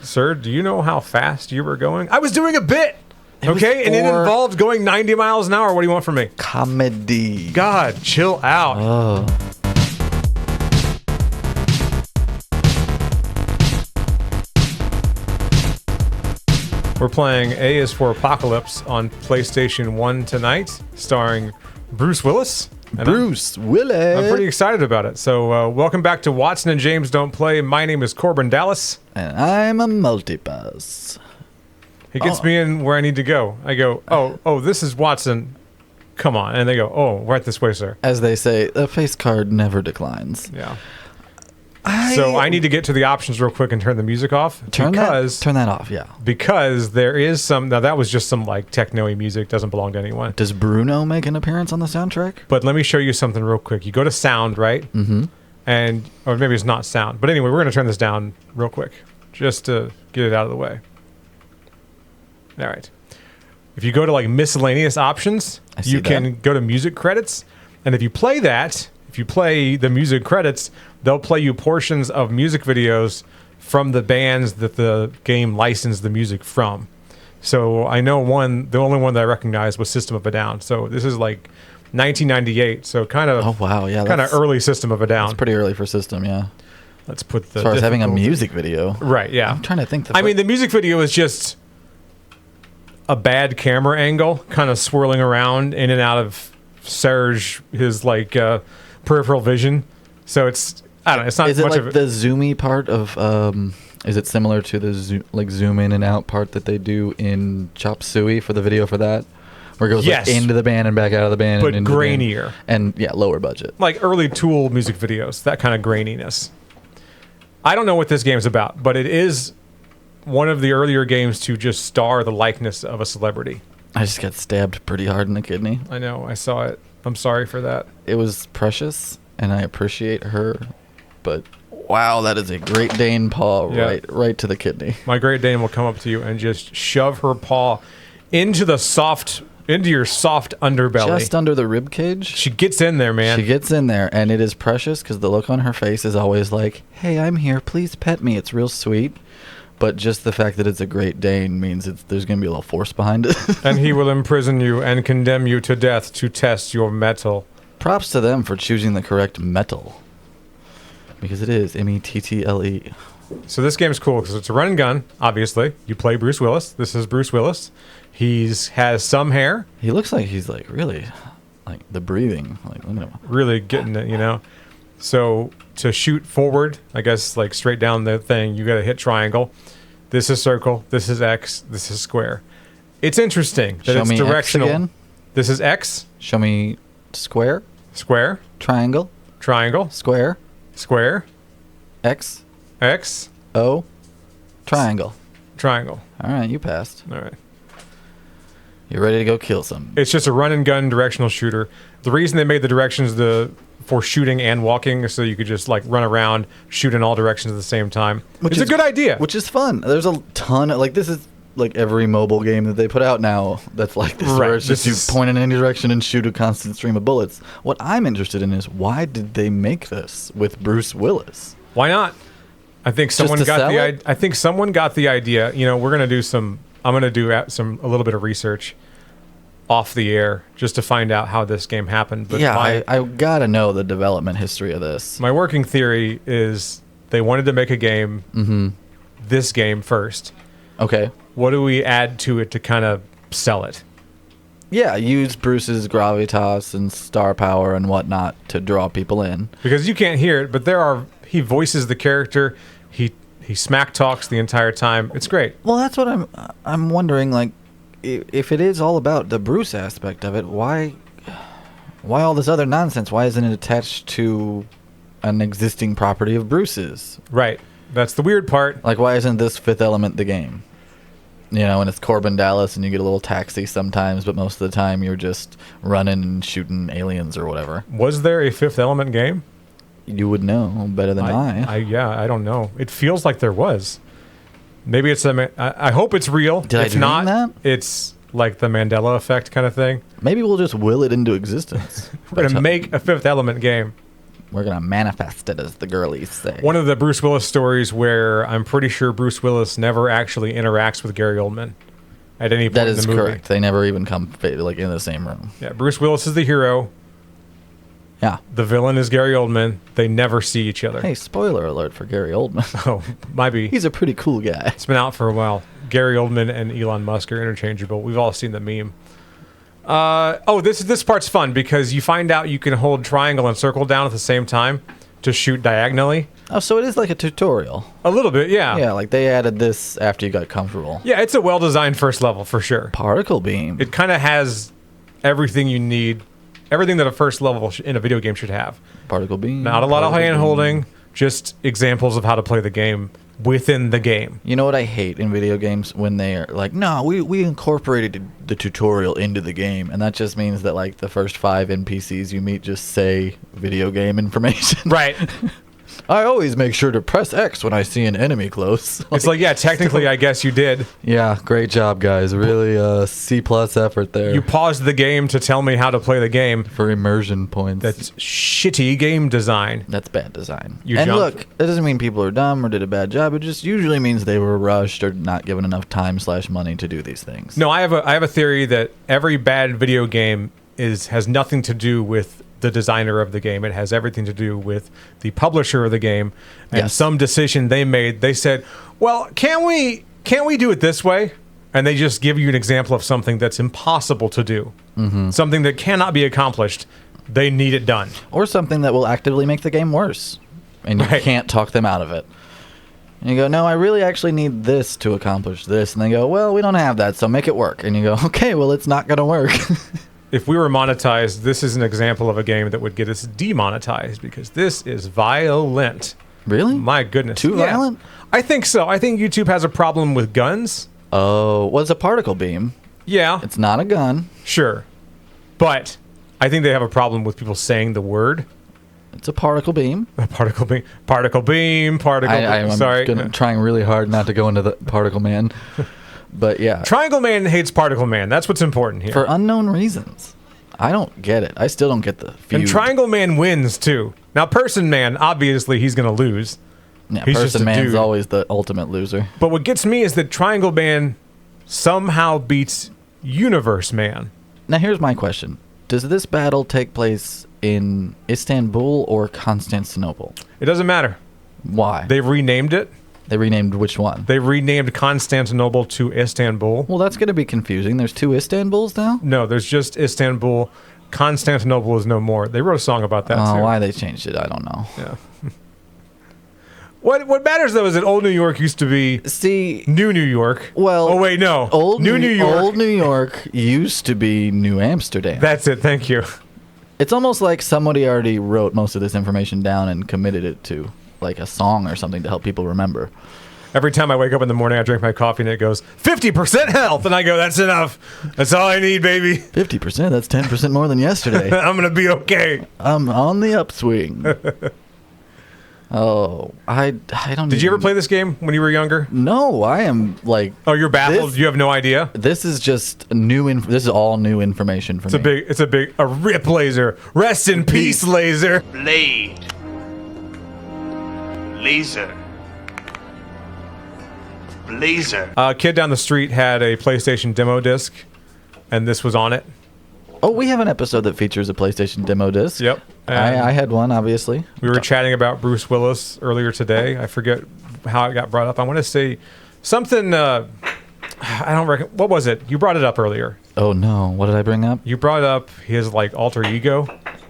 Sir, do you know how fast you were going? I was doing a bit. Okay, and it for- involved going 90 miles an hour. What do you want from me? Comedy. God, chill out. Oh. We're playing A is for Apocalypse on PlayStation 1 tonight, starring Bruce Willis. And Bruce Willis. I'm pretty excited about it. So welcome back to Watson and James Don't Play. My name is Corbin Dallas. And I'm a multipass. He gets me in where I need to go. I go, oh, this is Watson. Come on. And they go, oh, right this way, sir. As they say, a face card never declines. Yeah. So I need to get to the options real quick and turn the music off. Turn that off, yeah. Because there is some... Now, that was just some, like, techno-y music. Doesn't belong to anyone. Does Bruno make an appearance on the soundtrack? But let me show you something real quick. You go to sound, right? Mm-hmm. And... Or maybe it's not sound. But anyway, we're going to turn this down real quick. Just to get it out of the way. All right. If you go to, like, miscellaneous options, you can go to music credits. And if you play that... If you play the music credits, they'll play you portions of music videos from the bands that the game licensed the music from. So I know the only one that I recognized was System of a Down. So this is like 1998. So kind of, oh wow, yeah, kind of early System of a Down. It's pretty early for System, yeah. Let's put the as far as having a music video, right? Yeah, I'm trying to think. I mean, the music video is just a bad camera angle, kind of swirling around in and out of Serge, his like. Peripheral vision, so it's I don't know. It's not. Is it much like of the zoomy part of? Is it similar to the zoom in and out part that they do in Chop Suey for the video for that, where it goes like into the band and back out of the band, but and grainier and yeah, lower budget, like early Tool music videos, that kind of graininess. I don't know what this game's about, but it is one of the earlier games to just star the likeness of a celebrity. I just got stabbed pretty hard in the kidney. I know. I saw it. I'm sorry for that. It was precious, and I appreciate her, but wow, that is a Great Dane paw right to the kidney. My Great Dane will come up to you and just shove her paw into your soft underbelly. Just under the rib cage. She gets in there, man. She gets in there, and it is precious because the look on her face is always like, "Hey, I'm here. Please pet me." It's real sweet. But just the fact that it's a Great Dane means there's going to be a little force behind it. And he will imprison you and condemn you to death to test your mettle. Props to them for choosing the correct metal. Because it is METTLE. So this game's cool because it's a run and gun, obviously. You play Bruce Willis. This is Bruce Willis. Has some hair. He looks like he's like really, like the breathing. Like, look at him. Really getting it, you know. So to shoot forward, I guess like straight down the thing, you got to hit triangle. This is circle. This is X. This is square. It's interesting that it's directional. X again? This is X. Show me square. Square. Triangle. Triangle. Square. Square. X. X. O. Triangle. Triangle. All right, you passed. All right. You're ready to go kill some. It's just a run and gun directional shooter. The reason they made the directions for shooting and walking is so you could just like run around, shoot in all directions at the same time. It's a good idea. Which is fun. There's a ton of, like, this is like every mobile game that they put out now that's like this, where it's just you point in any direction and shoot a constant stream of bullets. What I'm interested in is why did they make this with Bruce Willis? Why not? I think someone got the I think someone got the idea. You know, I'm going to do a little bit of research off the air just to find out how this game happened. But yeah, I gotta know the development history of this. My working theory is they wanted to make a game, this game first. Okay. What do we add to it to kind of sell it? Yeah, use Bruce's gravitas and star power and whatnot to draw people in. Because you can't hear it, but he voices the character. He smack talks the entire time. It's great. Well, that's what I'm wondering, like, if it is all about the Bruce aspect of it, why all this other nonsense? Why isn't it attached to an existing property of Bruce's? Right. That's the weird part. Like, why isn't this Fifth Element the game? You know, and it's Corbin Dallas, and you get a little taxi sometimes, but most of the time you're just running and shooting aliens or whatever. Was there a Fifth Element game? You would know better than I. I don't know. It feels like there was. Maybe it's I hope it's real. If not, that? It's like the Mandela effect kind of thing. Maybe we'll just will it into existence. We're going to make a Fifth Element game. We're going to manifest it, as the girlies say. One of the Bruce Willis stories where I'm pretty sure Bruce Willis never actually interacts with Gary Oldman at any point in the movie. That is correct. They never even come like in the same room. Yeah, Bruce Willis is the hero. Yeah. The villain is Gary Oldman. They never see each other. Hey, spoiler alert for Gary Oldman. Oh, might be. He's a pretty cool guy. It's been out for a while. Gary Oldman and Elon Musk are interchangeable. We've all seen the meme. This part's fun because you find out you can hold triangle and circle down at the same time to shoot diagonally. Oh, so it is like a tutorial. A little bit, yeah. Yeah, like they added this after you got comfortable. Yeah, it's a well-designed first level for sure. Particle beam. It kind of has everything you need, everything that a first level in a video game should have. Particle beam. Not a lot of hand-holding, just examples of how to play the game within the game. You know what I hate in video games? When they are like, no, we incorporated the tutorial into the game. And that just means that like the first 5 NPCs you meet just say video game information. Right. I always make sure to press X when I see an enemy close. It's like, yeah, technically, I guess you did. Yeah, great job, guys. Really C+ effort there. You paused the game to tell me how to play the game. For immersion points. That's shitty game design. That's bad design. And look, that doesn't mean people are dumb or did a bad job. It just usually means they were rushed or not given enough time/money to do these things. No, I have a theory that every bad video game has nothing to do with the designer of the game. It has everything to do with the publisher of the game and some decision they made. They said, well, can't we do it this way? And they just give you an example of something that's impossible to do. Mm-hmm. Something that cannot be accomplished. They need it done. Or something that will actively make the game worse. And you can't talk them out of it. And you go, no, I really actually need this to accomplish this. And they go, well, we don't have that, so make it work. And you go, okay, well, it's not going to work. If we were monetized, this is an example of a game that would get us demonetized because this is violent. Really? My goodness. Too violent? I think so. I think YouTube has a problem with guns. Oh, well, it's a particle beam. Yeah. It's not a gun. Sure. But I think they have a problem with people saying the word. It's a particle beam. A particle beam. Particle beam. Particle beam. I'm Sorry. Trying really hard not to go into the particle man. But yeah. Triangle Man hates Particle Man. That's what's important here. For unknown reasons. I don't get it. I still don't get the feud. And Triangle Man wins, too. Now, Person Man, obviously, he's going to lose. Yeah, he's Person Man's dude. Always the ultimate loser. But what gets me is that Triangle Man somehow beats Universe Man. Now, here's my question. Does this battle take place in Istanbul or Constantinople? It doesn't matter. Why? They've renamed it. They renamed which one? They renamed Constantinople to Istanbul. Well, that's going to be confusing. There's 2 Istanbuls now? No, there's just Istanbul. Constantinople is no more. They wrote a song about that, too. Why they changed it, I don't know. Yeah. What matters, though, is that Old New York used to be New New York. Well, oh, wait, no. New York. Old New York used to be New Amsterdam. That's it. Thank you. It's almost like somebody already wrote most of this information down and committed it to like a song or something to help people remember. Every time I wake up in the morning, I drink my coffee and it goes 50% health, and I go, "That's enough. That's all I need, baby." 50%. That's 10% more than yesterday. I'm gonna be okay. I'm on the upswing. Oh, I don't. Did you ever play this game when you were younger? No, I am like. Oh, you're baffled. You have no idea. This is just new. This is all new information for me. It's a rip laser. Rest in peace, laser. Blade. Laser. Blazer. A kid down the street had a PlayStation demo disc, and this was on it. Oh, we have an episode that features a PlayStation demo disc. Yep. I had one, obviously. We were chatting about Bruce Willis earlier today. I forget how it got brought up. I want to say something, I don't reckon. What was it? You brought it up earlier. Oh, no. What did I bring up? You brought up his, alter ego.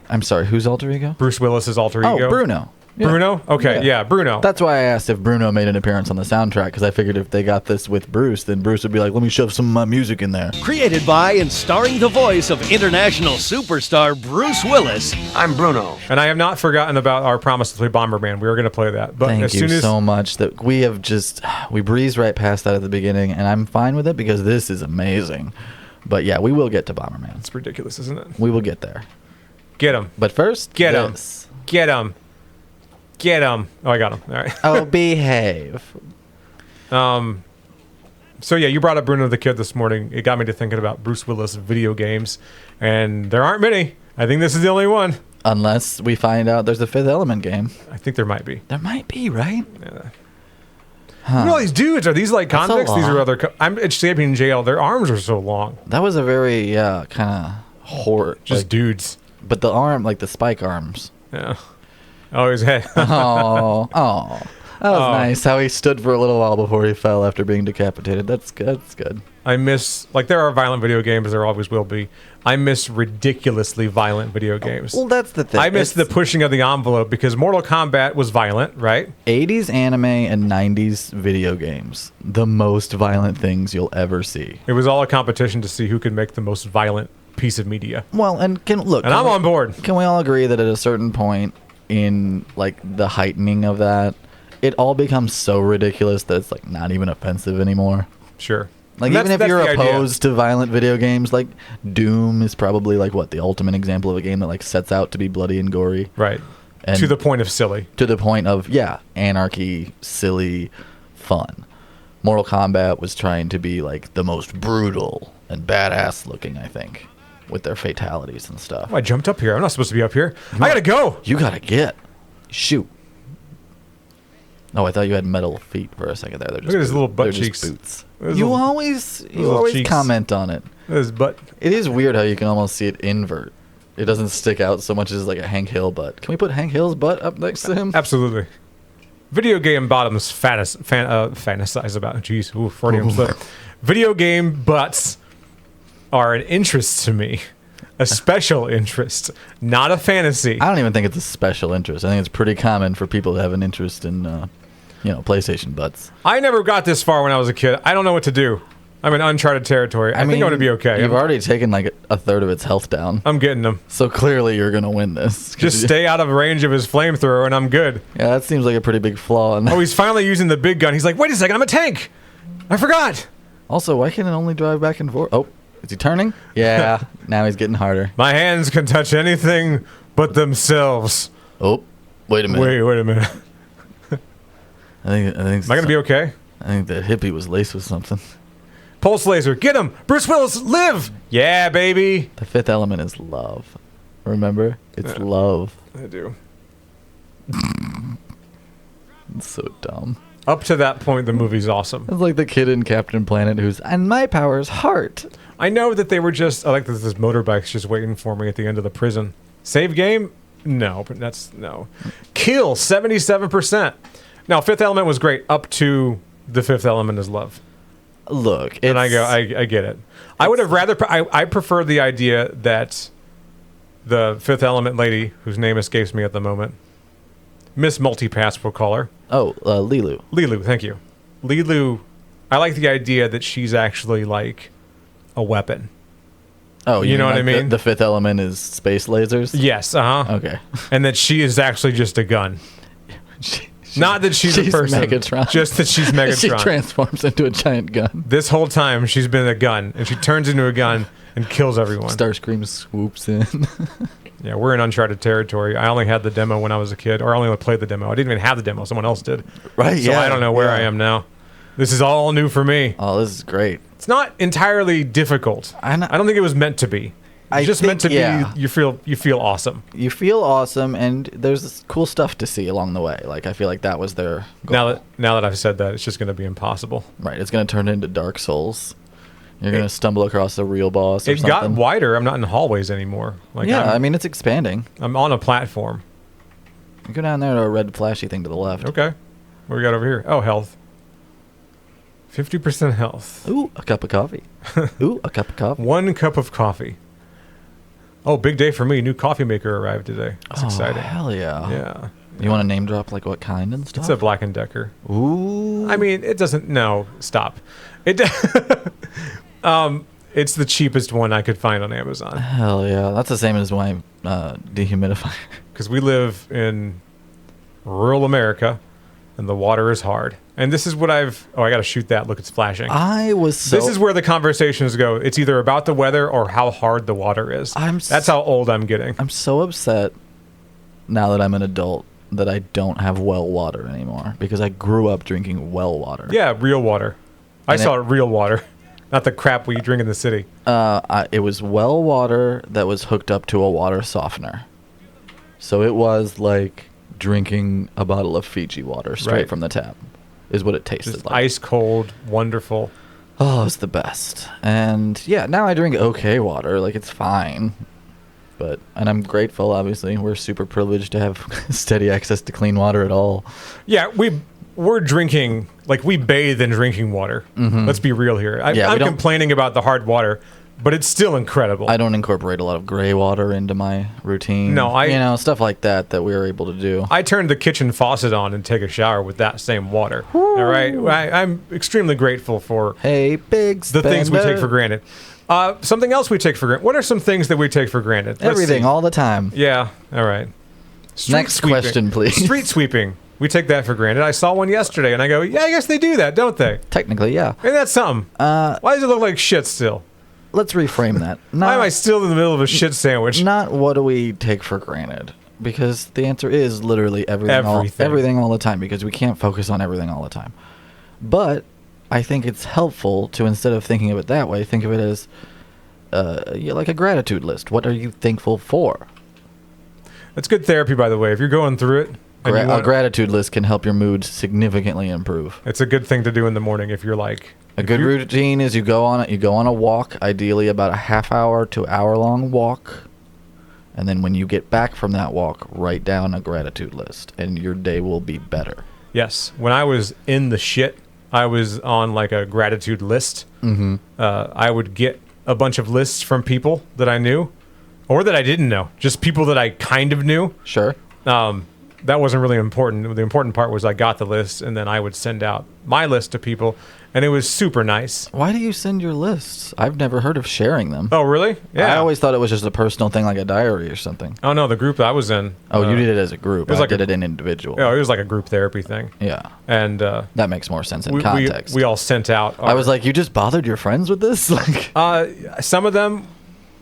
I'm sorry, whose alter ego? Bruce Willis's alter ego. Oh, Bruno. Yeah. Bruno? Okay, yeah, Bruno. That's why I asked if Bruno made an appearance on the soundtrack, because I figured if they got this with Bruce, then Bruce would be like, let me shove some of my music in there. Created by and starring the voice of international superstar Bruce Willis. I'm Bruno. And I have not forgotten about our promise to play Bomberman. We were going to play that. But Thank you so much. That we breezed right past that at the beginning, and I'm fine with it because this is amazing. But yeah, we will get to Bomberman. It's ridiculous, isn't it? We will get there. Get him. But first, get him. Get him. Get him. Oh, I got him. All right. Oh, behave. So yeah, you brought up Bruno the Kid this morning. It got me to thinking about Bruce Willis video games, and there aren't many. I think this is the only one. Unless we find out there's a Fifth Element game. I think there might be. There might be, right? Yeah. Look at all these dudes. Are these like That's a convicts? These are lot. other. I'm escaping jail. Their arms are so long. That was a very, kind of horror. Just dudes. But the arm, like the spike arms. Yeah. Oh, his head. Oh. That was nice how he stood for a little while before he fell after being decapitated. That's good. That's good. I miss, like, there are violent video games. There always will be. I miss ridiculously violent video games. Well, that's the thing. I miss the pushing of the envelope because Mortal Kombat was violent, right? 80s anime and 90s video games. The most violent things you'll ever see. It was all a competition to see who could make the most violent piece of media. Well, and And I'm on board. Can we all agree that at a certain point in like the heightening of that, it all becomes so ridiculous that it's like not even offensive anymore? Sure. Like, And even if that's you're the idea. opposed to violent video games, like Doom is probably like the ultimate example of a game that like sets out to be bloody and gory. Right. And To the point of silly. to the point of anarchy, silly, fun. Mortal Kombat was trying to be like the most brutal and badass looking, I think, with their fatalities and stuff. Oh, I jumped up here. I'm not supposed to be up here. I gotta go. You gotta shoot. Oh, I thought you had metal feet for a second there. They're just Look at his little butt they're just cheeks. boots. His You little- always little cheeks. comment on it. His butt. It is weird how you can almost see it invert. It doesn't stick out so much as like a Hank Hill butt. Can we put Hank Hill's butt up next to him? Absolutely. Video game bottoms fantasize about. Jeez, ooh, Freudian slip. Video game butts are an interest to me. A special interest, not a fantasy. I don't even think it's a special interest. I think it's pretty common for people to have an interest in, PlayStation butts. I never got this far when I was a kid. I don't know what to do. I'm in uncharted territory. I think I'm going to be okay. You've already taken like a third of its health down. I'm getting them. So clearly you're going to win this. Just stay out of range of his flamethrower and I'm good. Yeah, that seems like a pretty big flaw. Oh, he's finally using the big gun. He's like, wait a second, I'm a tank. I forgot. Also, why can't it only drive back and forth? Oh, is he turning? Yeah, now he's getting harder. My hands can touch anything but themselves. Oh, wait a minute. Wait a minute. I think Am I going to be okay? I think that hippie was laced with something. Pulse laser, get him! Bruce Willis, live! Yeah, baby. The fifth element is love. Remember? It's love. I do. It's so dumb. Up to that point, the movie's awesome. It's like the kid in Captain Planet who's, and my power's heart. I know that they were just, I like that this motorbike's just waiting for me at the end of the prison. Save game? No, but that's, no. Kill, 77%. Now, Fifth Element was great up to the fifth element is love. Look, And I go, I get it. I would have rather, I prefer the idea that the Fifth Element lady, whose name escapes me at the moment, Miss Multipass, we'll call her. Oh, Lilu. Lilu, thank you. Lilu, I like the idea that she's actually like a weapon. Oh, you know what I like mean? The fifth element is space lasers? Yes, uh-huh. Okay. And that she is actually just a gun. Not that she's a person. Megatron. Just that she's Megatron. She transforms into a giant gun. This whole time, she's been a gun, and she turns into a gun and kills everyone. Starscream swoops in. Yeah, we're in uncharted territory. I only had the demo when I was a kid, or I only played the demo. I didn't even have the demo. Someone else did. Right, So yeah. I don't know where I am now. This is all new for me. Oh, this is great. It's not entirely difficult. I don't think it was meant to be. It's just meant to be. You feel awesome. You feel awesome, and there's this cool stuff to see along the way. Like, I feel like that was their goal. Now that I've said that, it's just going to be impossible. Right, it's going to turn into Dark Souls. You're going to stumble across a real boss or It something. got wider. I'm not in hallways anymore. Like Yeah, I mean, it's expanding. I'm on a platform. You go down there to a red flashy thing to the left. Okay. What we got over here? Oh, health. 50% health. Ooh, a cup of coffee. Ooh, a cup of coffee. 1 cup of coffee. Oh, big day for me. New coffee maker arrived today. That's exciting. Hell yeah. Yeah. You want to name drop like what kind and stuff? It's a Black & Decker. Ooh. I mean, it doesn't... No, stop. It. It's the cheapest one I could find on Amazon. Hell yeah. That's the same as my dehumidifier. Because we live in rural America, and the water is hard. And this is what I've... Oh, I got to shoot that. Look, it's flashing. I was so... This is where the conversations go. It's either about the weather or how hard the water is. That's how old I'm getting. I'm so upset now that I'm an adult that I don't have well water anymore because I grew up drinking well water. Yeah, real water. I And saw real water, not the crap we drink in the city. It was well water that was hooked up to a water softener. So it was like drinking a bottle of Fiji water straight from the tap, is what it tasted Just like. Ice cold, wonderful. Oh, it's the best. And yeah, now I drink okay water. Like, it's fine. And I'm grateful, obviously. We're super privileged to have steady access to clean water at all. Yeah, we're drinking, like, we bathe in drinking water. Mm-hmm. Let's be real here. I'm complaining about the hard water, but it's still incredible. I don't incorporate a lot of gray water into my routine. No, stuff like that we were able to do. I turned the kitchen faucet on and take a shower with that same water. Woo. All right? I'm extremely grateful for the things we take for granted. Something else we take for granted. What are some things that we take for granted? Everything, all the time. Yeah, all right. Next question, please. Street sweeping. We take that for granted. I saw one yesterday, and I go, yeah, I guess they do that, don't they? Technically, yeah. And that's something. Why does it look like shit still? Let's reframe that. Why am I still in the middle of a shit sandwich? Not what do we take for granted. Because the answer is literally everything all the time, because we can't focus on everything all the time. But I think it's helpful to, instead of thinking of it that way, think of it as like a gratitude list. What are you thankful for? That's good therapy, by the way. If you're going through it. A gratitude list can help your mood significantly improve. It's a good thing to do in the morning if you're like... A good routine is you go on a walk, ideally about a half hour to hour long walk. And then when you get back from that walk, write down a gratitude list, and your day will be better. Yes. When I was in the shit, I was on like a gratitude list. Mm-hmm. I would get a bunch of lists from people that I knew or that I didn't know, just people that I kind of knew. Sure. That wasn't really important. The important part was I got the list, and then I would send out my list to people, and it was super nice. Why do you send your lists? I've never heard of sharing them. Oh, really? Yeah. I always thought it was just a personal thing, like a diary or something. Oh, no, the group that I was in. Oh, you did it as a group. I did it in individual. Yeah, it was like a group therapy thing. Yeah. And that makes more sense in context. We all sent out. I was like, you just bothered your friends with this? Like, some of them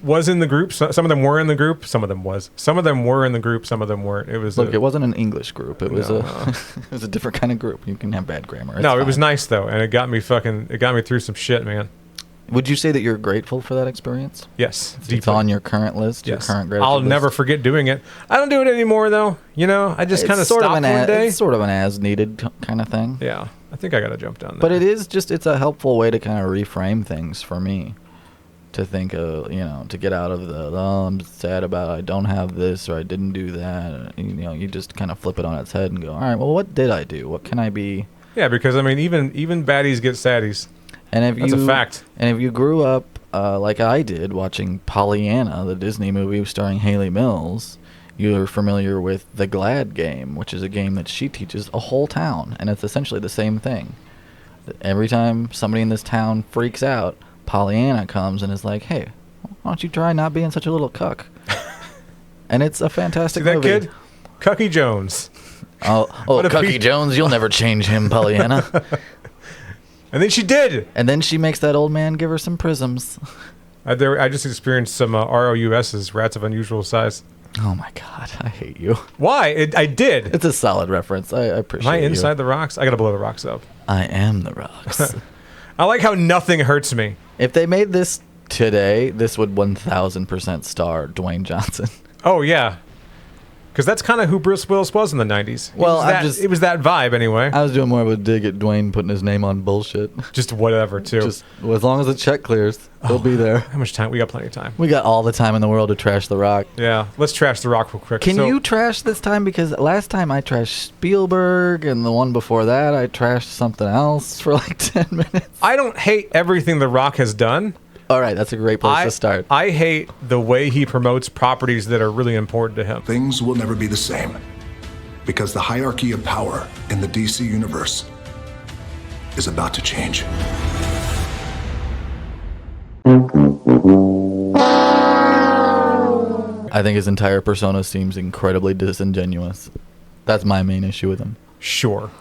was in the group. Some of them were in the group. Some of them were in the group. Some of them weren't. It was it wasn't an English group. It was it was a different kind of group. You can have bad grammar. It's fine. It was nice though, and it got me through some shit, man. Would you say that you're grateful for that experience? Yes, it's on your current list. Yes. Your current gratitude I'll list? never forget doing it. I don't do it anymore though. I just kind of stopped one day. It's sort of an as-needed kind of thing. Yeah, I think I got to jump down there. But it's a helpful way to kind of reframe things for me. To think to get out of I'm sad about I don't have this or I didn't do that. You just kind of flip it on its head and go, all right, well, what did I do? What can I be? Yeah, because I mean, even baddies get saddies. And that's a fact. And if you grew up like I did, watching Pollyanna, the Disney movie starring Haley Mills, you're familiar with the Glad game, which is a game that she teaches a whole town, and it's essentially the same thing. Every time somebody in this town freaks out, Pollyanna comes and is like, hey, why don't you try not being such a little cuck? And it's a fantastic movie. See that kid? Cucky Jones. Oh, Cucky Jones, you'll never change him, Pollyanna. And then she did. And then she makes that old man give her some prisms. I just experienced some ROUSs, Rats of Unusual Size. Oh my God, I hate you. Why? I did. It's a solid reference. I appreciate it. Am I inside the rocks? I gotta blow the rocks up. I am the rocks. I like how nothing hurts me. If they made this today, this would 1,000% star Dwayne Johnson. Oh, yeah. Because that's kind of who Bruce Willis was in the 90s. Well, it was that vibe anyway. I was doing more of a dig at Dwayne putting his name on bullshit. Just whatever, too. Just as long as the check clears, he'll be there. How much time? We got plenty of time. We got all the time in the world to trash The Rock. Yeah, let's trash The Rock real quick. Can you trash this time? Because last time I trashed Spielberg, and the one before that I trashed something else for like 10 minutes. I don't hate everything The Rock has done. All right, that's a great place to start. I hate the way he promotes properties that are really important to him. Things will never be the same because the hierarchy of power in the DC universe is about to change. I think his entire persona seems incredibly disingenuous. That's my main issue with him. Sure.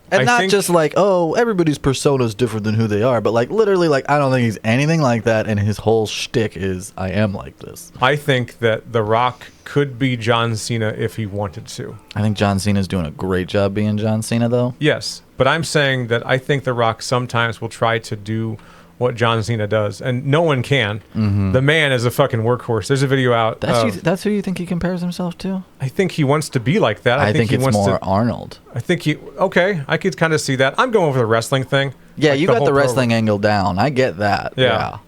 And not just like, oh, everybody's persona is different than who they are, but like literally, like I don't think he's anything like that, and his whole shtick is, I am like this. I think that The Rock could be John Cena if he wanted to. I think John Cena's doing a great job being John Cena, though. Yes, but I'm saying that I think The Rock sometimes will try to do what John Cena does, and no one can. The man is a fucking workhorse. There's a video out. That's who you think he compares himself to? I think he wants to be like that. I think he it's wants more to, Arnold. I think okay, I could kind of see that. I'm going for the wrestling thing. Yeah, like you got whole the wrestling angle down. I get that. Yeah.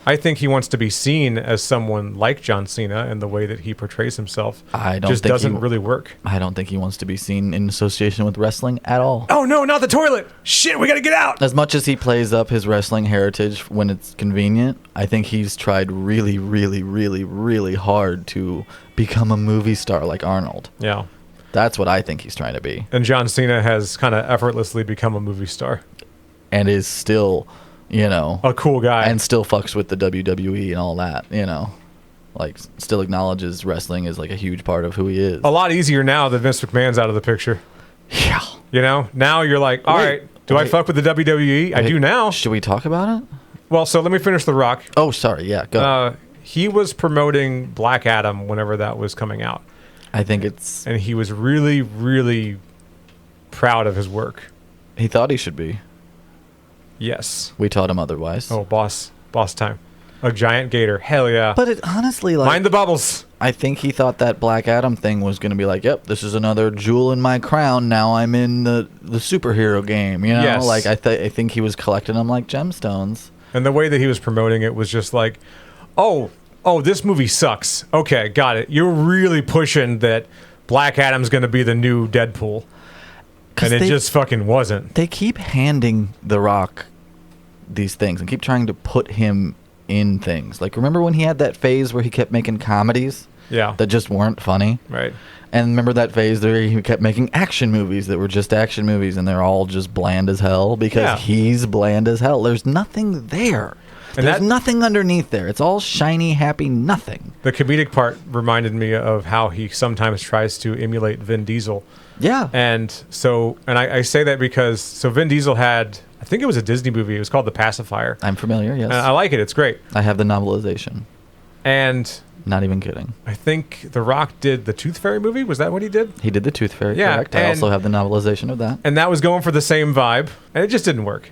I think he wants to be seen as someone like John Cena, and the way that he portrays himself doesn't really work. I don't think he wants to be seen in association with wrestling at all. Oh no, not the toilet! Shit, we gotta get out! As much as he plays up his wrestling heritage when it's convenient, I think he's tried really, really, really, really hard to become a movie star like Arnold. Yeah. That's what I think he's trying to be. And John Cena has kind of effortlessly become a movie star. And is still, a cool guy. And still fucks with the WWE and all that, Like, still acknowledges wrestling is like a huge part of who he is. A lot easier now that Vince McMahon's out of the picture. Yeah. Now you're like, all right, do I fuck with the WWE? I do now. Should we talk about it? Well, so let me finish The Rock. Oh, sorry. Yeah, go. He was promoting Black Adam whenever that was coming out. I think it's... And he was really, really proud of his work. He thought he should be. Yes. We taught him otherwise. Oh, boss time. A giant gator. Hell yeah. But it honestly, like... Mind the bubbles. I think he thought that Black Adam thing was going to be like, yep, this is another jewel in my crown. Now I'm in the superhero game, Yes. Like, I think he was collecting them like gemstones. And the way that he was promoting it was just like, oh, this movie sucks. Okay, got it. You're really pushing that Black Adam's going to be the new Deadpool. And it just fucking wasn't. They keep handing The Rock these things and keep trying to put him in things. Like, remember when he had that phase where he kept making comedies? Yeah. That just weren't funny? Right. And remember that phase where he kept making action movies that were just action movies and they're all just bland as hell because he's bland as hell. There's nothing there. And there's nothing underneath there. It's all shiny, happy nothing. The comedic part reminded me of how he sometimes tries to emulate Vin Diesel. Yeah. And I say that because Vin Diesel had, I think it was a Disney movie. It was called The Pacifier. I'm familiar, yes. And I like it. It's great. I have the novelization. And... Not even kidding. I think The Rock did the Tooth Fairy movie. Was that what he did? He did the Tooth Fairy, correct. I also have the novelization of that. And that was going for the same vibe. And it just didn't work,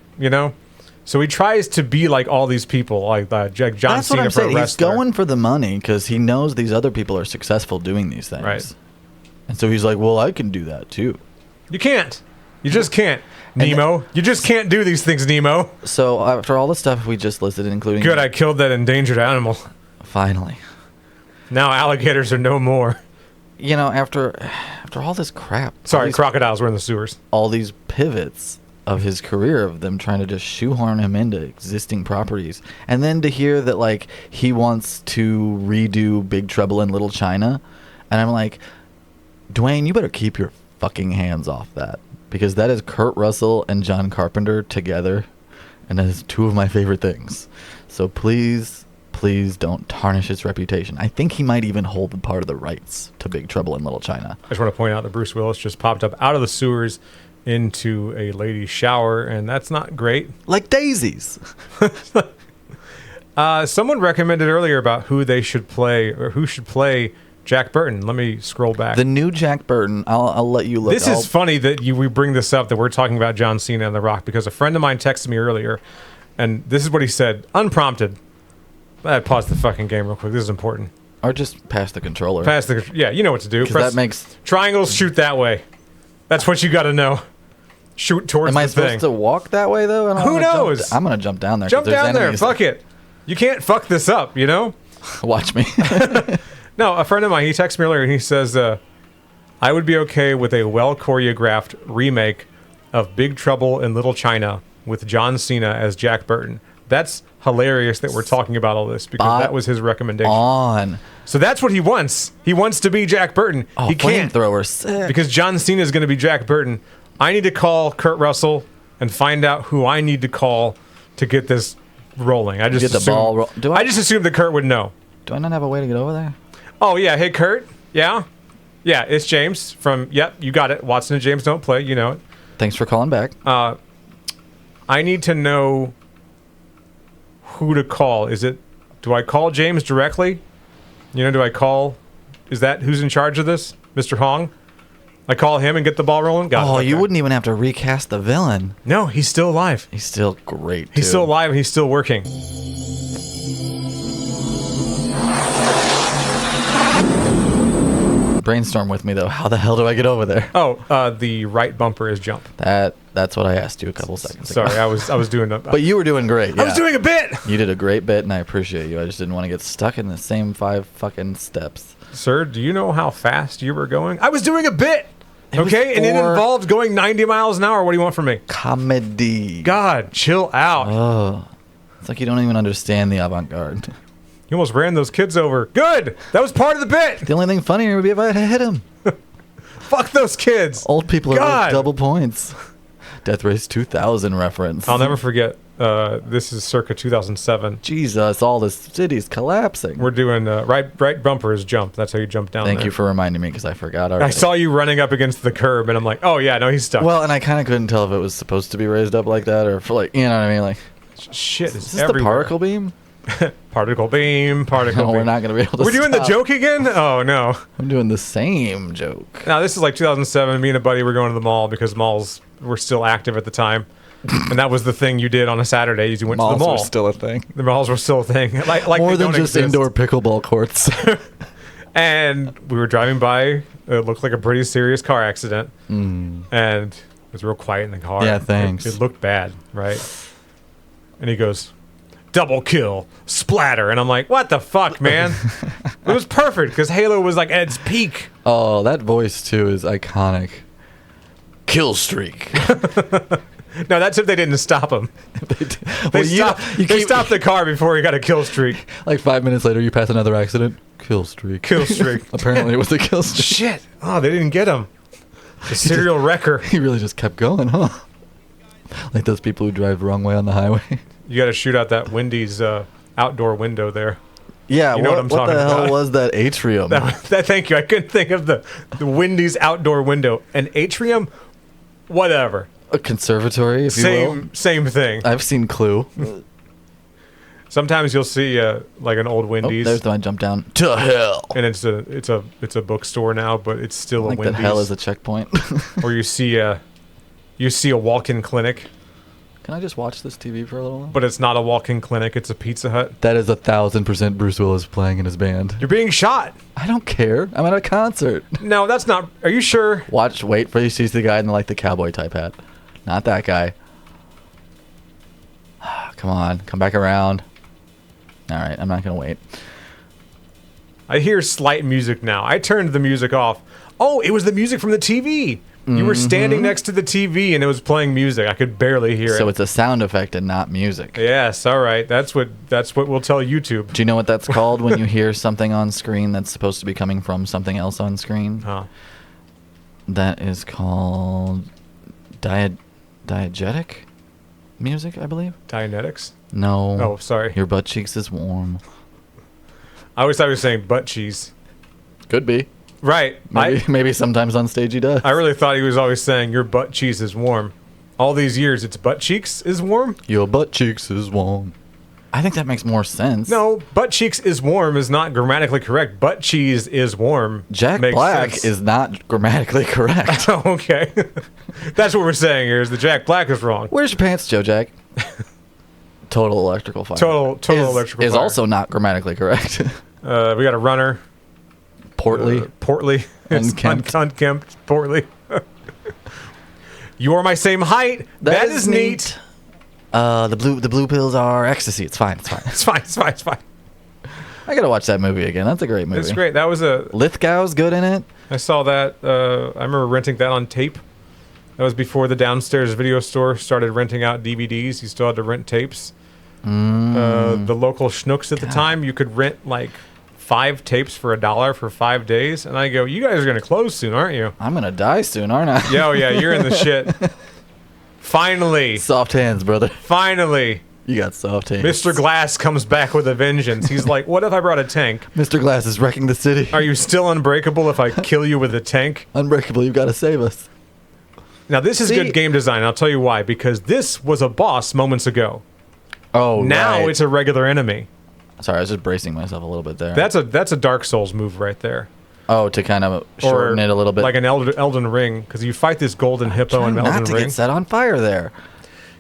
So he tries to be like all these people, like John Cena. That's what I'm saying. He's going for the money because he knows these other people are successful doing these things. Right. And so he's like, well, I can do that too. You can't. You just can't. Nemo. You just can't do these things, Nemo. So after all the stuff we just listed, including... Good, I killed that endangered animal. Finally. Now alligators are no more. After all this crap... Sorry, crocodiles were in the sewers. All these pivots of his career, of them trying to just shoehorn him into existing properties. And then to hear that, like, he wants to redo Big Trouble in Little China. And I'm like, Dwayne, you better keep your fucking hands off that. Because that is Kurt Russell and John Carpenter together. And that is two of my favorite things. So please don't tarnish his reputation. I think he might even hold part of the rights to Big Trouble in Little China. I just want to point out that Bruce Willis just popped up out of the sewers into a lady's shower, and that's not great. Like daisies. Someone recommended earlier about who they should play, or who should play Jack Burton. Let me scroll back. The new Jack Burton. I'll let you look. This is funny that we bring this up, that we're talking about John Cena and The Rock, because a friend of mine texted me earlier, and this is what he said, unprompted. I paused the fucking game real quick. This is important. Or just pass the controller. Yeah, you know what to do. That makes... Triangles, shoot that way. That's what you got to know. Shoot towards the thing. Am I supposed to walk that way, though? Who knows? I'm going to jump down there. Jump down there. Fuck it. You can't fuck this up, Watch me. No, a friend of mine, he texted me earlier, and he says, I would be okay with a well-choreographed remake of Big Trouble in Little China with John Cena as Jack Burton. That's hilarious that we're talking about all this, because that was his recommendation. So that's what he wants. He wants to be Jack Burton. Oh, he can't. Flamethrower, sick. Because John Cena is going to be Jack Burton. I need to call Kurt Russell and find out who I need to call to get this rolling. I just assumed that Kurt would know. Do I not have a way to get over there? Oh, yeah. Hey, Kurt. Yeah? Yeah, it's James from, you got it. Watson and James Don't Play. You know it. Thanks for calling back. I need to know who to call. Do I call James directly? Do I call, is that who's in charge of this? Mr. Hong? I call him and get the ball rolling. Got it. Oh, Okay. you wouldn't even have to recast the villain. No, he's still alive. He's still great. He's still alive and he's still working. Brainstorm with me though. How the hell do I get over there? Oh, the right bumper is jump. That's what I asked you a couple seconds ago. Sorry, I was doing a. But you were doing great. I was doing a bit. You did a great bit, and I appreciate you. I just didn't want to get stuck in the same 5 fucking steps. Sir, do you know how fast you were going? I was doing a bit. It was Okay, and it for- involved going 90 miles an hour. What do you want from me? Comedy. God, chill out. Oh, it's like you don't even understand the avant-garde. You almost ran those kids over. Good. That was part of the bit. The only thing funnier would be if I had hit him. Fuck those kids. Old people are God. worth double points. Death Race 2000 reference. I'll never forget. This is circa 2007. Jesus, all the city's collapsing. We're doing right bumper is jump. That's how you jump down. Thank there. you for reminding me because I forgot already. I saw you running up against the curb, and I'm like, oh yeah, no, he's stuck. Well, and I kind of couldn't tell if it was supposed to be raised up like that or for like, you know what I mean? Like, shit is is this everywhere. the particle beam? Particle beam. Particle No, beam. we're not going to be able to We're doing the stop. joke again? Oh no. I'm doing the same joke. Now this is like 2007. Me and a buddy were going to the mall because malls were still active at the time, and that was the thing you did on a Saturday. Is you went to the mall. Malls were still a thing. The malls were still a thing. Like More they than don't just exist. indoor pickleball courts. And we were driving by. It looked like a pretty serious car accident, and it was real quiet in the car. Yeah, thanks. It looked bad, right? And he goes, "Double kill, splatter," and I'm like, "What the fuck, man?" It was perfect because Halo was like at its peak. Oh, that voice too is iconic. Kill streak. No, that's if they didn't stop him. They stopped the car before he got a kill streak. Like 5 minutes later, you pass another accident. Kill streak. Kill streak. Apparently, it was a kill streak. Shit. Oh, they didn't get him. The serial wrecker. He really just kept going, huh? Like those people who drive the wrong way on the highway. You got to shoot out that Wendy's outdoor window there. Yeah, You know what I'm talking the hell about. was that atrium? Thank you. I couldn't think of the Wendy's outdoor window. An atrium? Whatever. A conservatory, if you will. Same thing. I've seen Clue. Sometimes you'll see like an old Oh, Wendy's, there's the one jump down to hell. and it's a bookstore now, but it's still Like a that Wendy's. hell is a checkpoint. Or you see a walk-in clinic, Can I just watch this TV for a little while? but it's not a walk-in clinic. It's a Pizza Hut. That is 1,000% Bruce Willis playing in his band. You're being shot. I don't care. I'm at a concert. No, that's not. Are you sure? Wait for you to see the guy in like the cowboy type hat. Not that guy. Come on, come back around. All right, I'm not gonna wait. I hear slight music now. I turned the music off. Oh, it was the music from the TV. You were standing next to the TV and it was playing music. I could barely hear So it. it's a sound effect and not music. Yes, all right. That's what we'll tell YouTube. Do you know what that's called when you hear something on screen that's supposed to be coming from something else on screen? Huh. That is called diegetic music, I believe. Dianetics? No. Oh, sorry. Your butt cheeks is warm. I always thought you were saying butt cheese. Could be. Right. Maybe sometimes on stage he does. I really thought he was always saying your butt cheese is warm. All these years, it's butt cheeks is warm? Your butt cheeks is warm. I think that makes more sense. No, butt cheeks is warm is not grammatically correct. Butt cheese is warm. Jack makes Black sense. is not grammatically correct. Oh, okay. That's what we're saying here is that Jack Black is wrong. Where's your pants, Joe Jack? Total electrical fire. Total electrical is fire. also not grammatically correct. We got a runner. Portly. Portly. It's Unkempt. unkempt. Portly. You are my same height. that is neat. The blue pills are ecstasy. It's fine. It's fine. It's fine. It's fine. It's fine. I gotta watch that movie again. That's a great movie. It's great. That was a. Lithgow's good in it. I saw that. I remember renting that on tape. That was before the downstairs video store started renting out DVDs. You still had to rent tapes. The local schnooks at the time, you could rent like 5 tapes for $1 for 5 days. And I go, you guys are going to close soon, aren't you? I'm gonna die soon, aren't I? Yeah, oh yeah, you're in the shit. Finally. Soft hands, brother. Finally. You got soft hands. Mr. Glass comes back with a vengeance. He's like, what if I brought a tank? Mr. Glass is wrecking the city. Are you still unbreakable if I kill you with a tank? Unbreakable, you've got to save us. Now, this is good game design. I'll tell you why. Because this was a boss moments ago. Oh, Now right. it's a regular enemy. Sorry, I was just bracing myself a little bit there. That's a Dark Souls move right there. Oh, to kind of shorten it a little bit. Like an Elden Ring, because you fight this golden hippo in Elden Not to Ring. get set on fire there.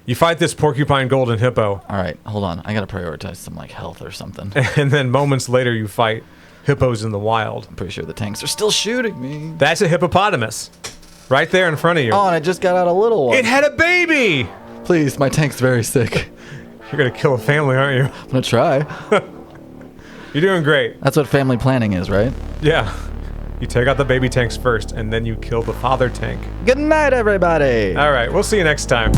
You fight this porcupine golden hippo. All right, hold on. I gotta prioritize some like health or something. And then moments later, you fight hippos in the wild. I'm pretty sure the tanks are still shooting me. That's a hippopotamus, right there in front of you. Oh, and I just got out a little one. It had a baby. Please, my tank's very sick. You're gonna kill a family, aren't you? I'm gonna try. You're doing great. That's what family planning is, right? Yeah. You take out the baby tanks first, and then you kill the father tank. Good night, everybody. All right, we'll see you next time.